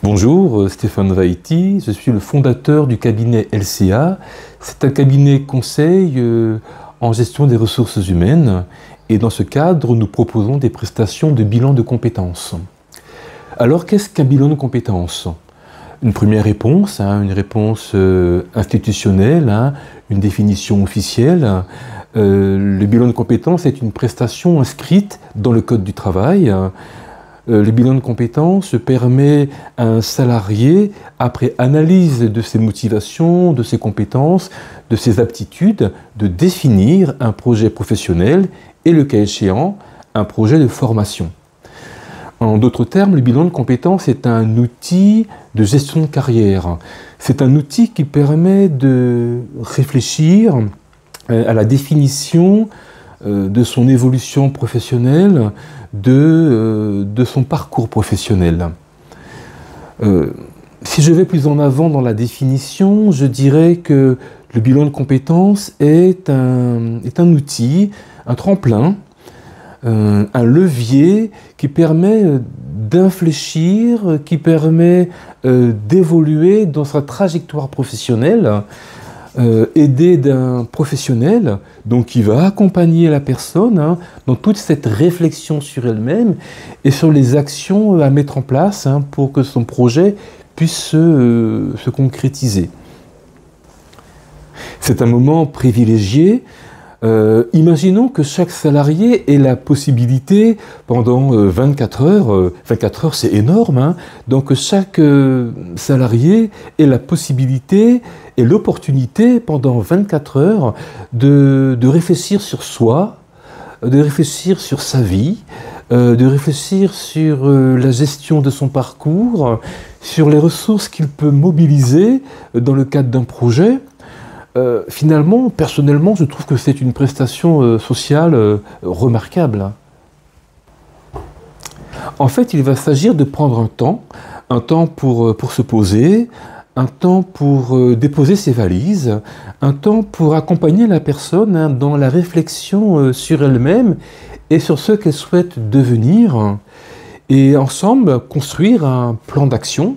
Bonjour, Stéphane Vaiti, je suis le fondateur du cabinet LCA. C'est un cabinet conseil en gestion des ressources humaines et dans ce cadre, nous proposons des prestations de bilan de compétences. Alors, qu'est-ce qu'un bilan de compétences? Une première réponse, une réponse institutionnelle, une définition officielle. Le bilan de compétences est une prestation inscrite dans le Code du travail. Le bilan de compétences permet à un salarié, après analyse de ses motivations, de ses compétences, de ses aptitudes, de définir un projet professionnel et, le cas échéant, un projet de formation. En d'autres termes, le bilan de compétences est un outil de gestion de carrière. C'est un outil qui permet de réfléchir à la définition de son évolution professionnelle, de son parcours professionnel. Si je vais plus en avant dans la définition, je dirais que le bilan de compétences est un outil, un tremplin, un levier qui permet d'infléchir, qui permet d'évoluer dans sa trajectoire professionnelle, aidé d'un professionnel, donc qui va accompagner la personne dans toute cette réflexion sur elle-même et sur les actions à mettre en place pour que son projet puisse se concrétiser. C'est un moment privilégié. Imaginons que chaque salarié ait la possibilité pendant 24 heures, 24 heures c'est énorme, donc chaque salarié ait la possibilité et l'opportunité pendant 24 heures de réfléchir sur soi, de réfléchir sur sa vie, de réfléchir sur la gestion de son parcours, sur les ressources qu'il peut mobiliser dans le cadre d'un projet. Finalement, personnellement, je trouve que c'est une prestation sociale remarquable. En fait, il va s'agir de prendre un temps pour se poser, un temps pour déposer ses valises, un temps pour accompagner la personne dans la réflexion sur elle-même et sur ce qu'elle souhaite devenir, et ensemble construire un plan d'action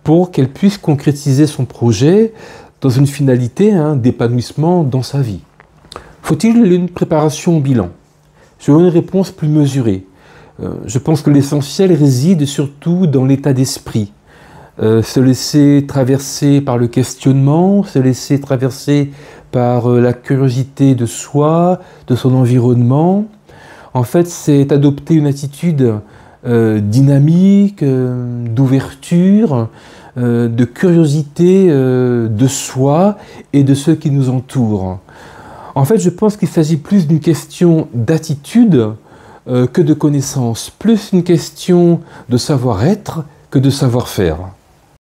pour qu'elle puisse concrétiser son projet dans une finalité d'épanouissement dans sa vie. Faut-il une préparation au bilan? Je veux une réponse plus mesurée. Je pense que l'essentiel réside surtout dans l'état d'esprit. Se laisser traverser par le questionnement, se laisser traverser par la curiosité de soi, de son environnement. En fait, c'est adopter une attitude dynamique, d'ouverture, de curiosité de soi et de ceux qui nous entourent. En fait, je pense qu'il s'agit plus d'une question d'attitude que de connaissance, plus une question de savoir-être que de savoir-faire.